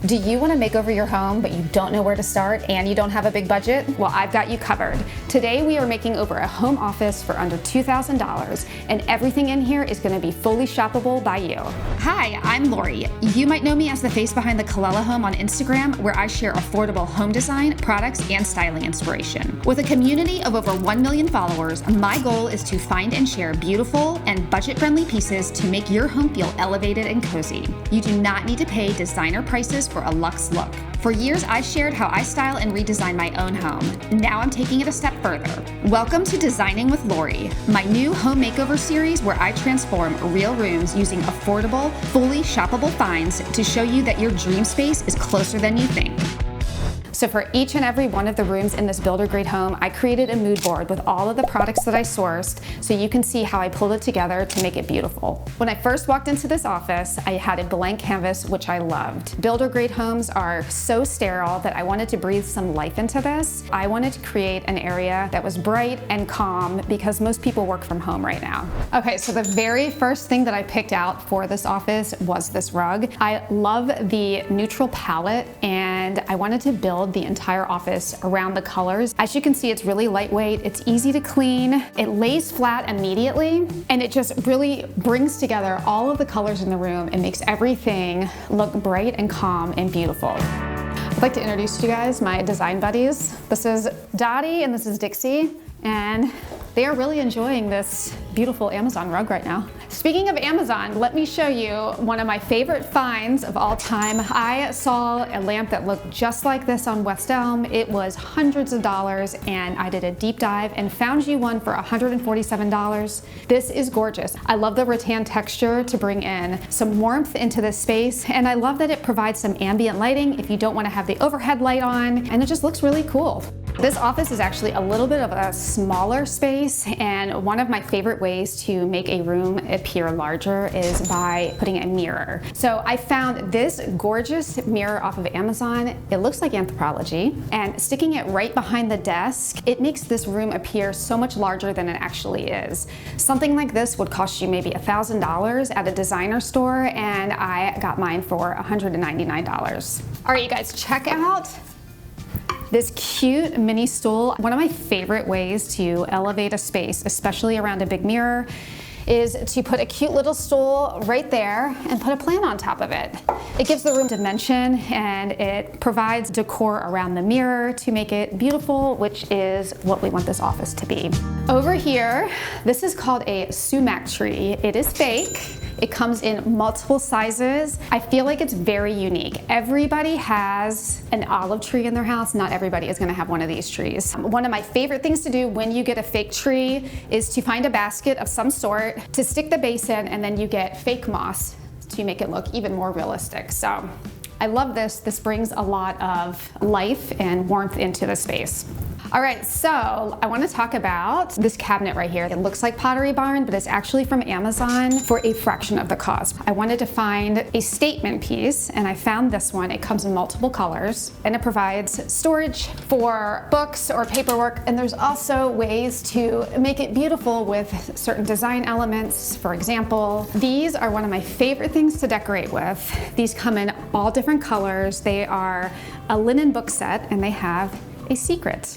Do you want to make over your home, but you don't know where to start and you don't have a big budget? Well, I've got you covered. Today, we are making over a home office for under $2,000, and everything in here is going to be fully shoppable by you. Hi, I'm Lory. You might know me as the face behind the Colella home on Instagram, where I share affordable home design, products, and styling inspiration. With a community of over 1 million followers, my goal is to find and share beautiful and budget-friendly pieces to make your home feel elevated and cozy. You do not need to pay designer prices for a luxe look. For years, I shared how I style and redesign my own home. Now I'm taking it a step further. Welcome to Designing with Lory, my new home makeover series where I transform real rooms using affordable, fully shoppable finds to show you that your dream space is closer than you think. So for each and every one of the rooms in this builder grade home, I created a mood board with all of the products that I sourced so you can see how I pulled it together to make it beautiful. When I first walked into this office, I had a blank canvas, which I loved. Builder grade homes are so sterile that I wanted to breathe some life into this. I wanted to create an area that was bright and calm because most people work from home right now. Okay, so the very first thing that I picked out for this office was this rug. I love the neutral palette and I wanted to build the entire office around the colors. As you can see, it's really lightweight, it's easy to clean, it lays flat immediately, and it just really brings together all of the colors in the room and makes everything look bright and calm and beautiful. I'd like to introduce to you guys my design buddies. This is Dottie and this is Dixie, and they are really enjoying this beautiful Amazon rug right now. Speaking of Amazon, let me show you one of my favorite finds of all time. I saw a lamp that looked just like this on West Elm. It was hundreds of dollars, and I did a deep dive and found you one for $147. This is gorgeous. I love the rattan texture to bring in some warmth into this space, and I love that it provides some ambient lighting if you don't want to have the overhead light on, and it just looks really cool. This office is actually a little bit of a smaller space, and one of my favorite ways to make a room appear larger is by putting a mirror. So I found this gorgeous mirror off of Amazon. It looks like Anthropologie, and sticking it right behind the desk, it makes this room appear so much larger than it actually is. Something like this would cost you maybe $1,000 at a designer store, and I got mine for $199. All right, you guys, check out this cute mini stool. One of my favorite ways to elevate a space, especially around a big mirror, is to put a cute little stool right there and put a plant on top of it. It gives the room dimension and it provides decor around the mirror to make it beautiful, which is what we want this office to be. Over here, this is called a Sumac tree. It is fake. It comes in multiple sizes. I feel like it's very unique. Everybody has an olive tree in their house. Not everybody is gonna have one of these trees. One of my favorite things to do when you get a fake tree is to find a basket of some sort to stick the base in, and then you get fake moss to make it look even more realistic. So I love this. This brings a lot of life and warmth into the space. All right, so I want to talk about this cabinet right here. It looks like Pottery Barn, but it's actually from Amazon for a fraction of the cost. I wanted to find a statement piece, and I found this one. It comes in multiple colors, and it provides storage for books or paperwork, and there's also ways to make it beautiful with certain design elements. For example, these are one of my favorite things to decorate with. These come in all different colors. They are a linen book set, and they have a secret.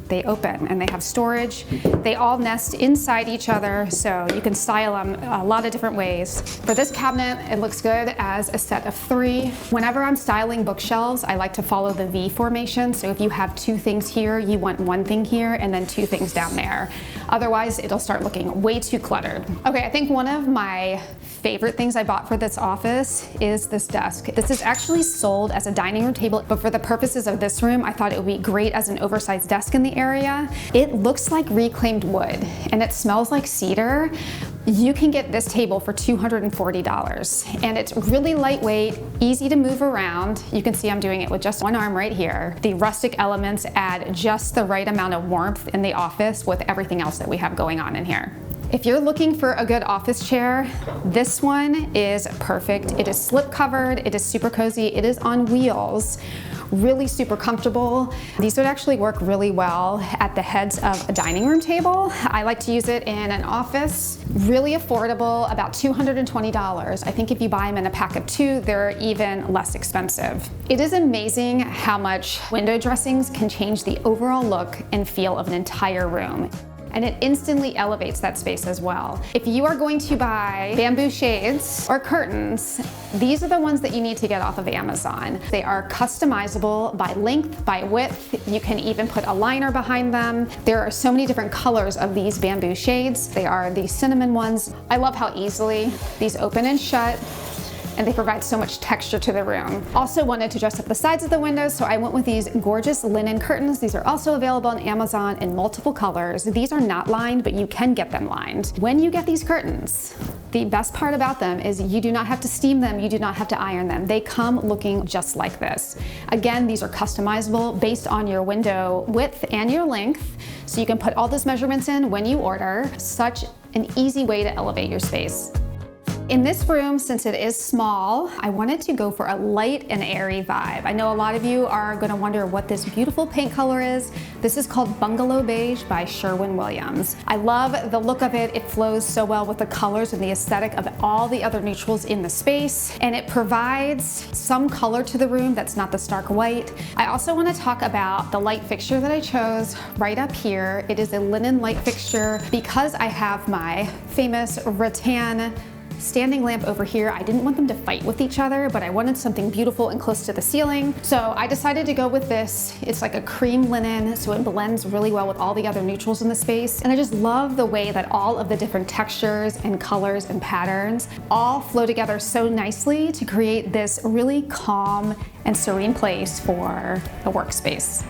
They open and they have storage. They all nest inside each other, so you can style them a lot of different ways. For this cabinet, it looks good as a set of 3. Whenever I'm styling bookshelves, I like to follow the V formation. So if you have 2 things here, you want 1 thing here and then 2 things down there. Otherwise, it'll start looking way too cluttered. Okay, I think one of my favorite things I bought for this office is this desk. This is actually sold as a dining room table, but for the purposes of this room, I thought it would be great as an oversized desk in the area. It looks like reclaimed wood and it smells like cedar. You can get this table for $240, and it's really lightweight, easy to move around. You can see I'm doing it with just one arm right here. The rustic elements add just the right amount of warmth in the office with everything else that we have going on in here. If you're looking for a good office chair, this one is perfect. It is slip covered, it is super cozy, it is on wheels, really super comfortable. These would actually work really well at the heads of a dining room table. I like to use it in an office. Really affordable, about $220. I think if you buy them in a pack of 2, they're even less expensive. It is amazing how much window dressings can change the overall look and feel of an entire room. And it instantly elevates that space as well. If you are going to buy bamboo shades or curtains, these are the ones that you need to get off of Amazon. They are customizable by length, by width. You can even put a liner behind them. There are so many different colors of these bamboo shades. They are the cinnamon ones. I love how easily these open and shut, and they provide so much texture to the room. Also wanted to dress up the sides of the windows, so I went with these gorgeous linen curtains. These are also available on Amazon in multiple colors. These are not lined, but you can get them lined. When you get these curtains, the best part about them is you do not have to steam them, you do not have to iron them. They come looking just like this. Again, these are customizable based on your window width and your length, so you can put all those measurements in when you order. Such an easy way to elevate your space. In this room, since it is small, I wanted to go for a light and airy vibe. I know a lot of you are gonna wonder what this beautiful paint color is. This is called Bungalow Beige by Sherwin-Williams. I love the look of it. It flows so well with the colors and the aesthetic of all the other neutrals in the space, and it provides some color to the room that's not the stark white. I also wanna talk about the light fixture that I chose right up here. It is a linen light fixture. Because I have my famous rattan standing lamp over here, I didn't want them to fight with each other, but I wanted something beautiful and close to the ceiling. So I decided to go with this. It's like a cream linen, so it blends really well with all the other neutrals in the space. And I just love the way that all of the different textures and colors and patterns all flow together so nicely to create this really calm and serene place for a workspace.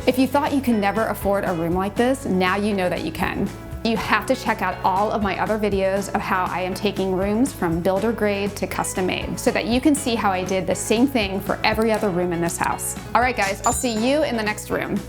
If you thought you could never afford a room like this, now you know that you can. You have to check out all of my other videos of how I am taking rooms from builder grade to custom made so that you can see how I did the same thing for every other room in this house. All right guys, I'll see you in the next room.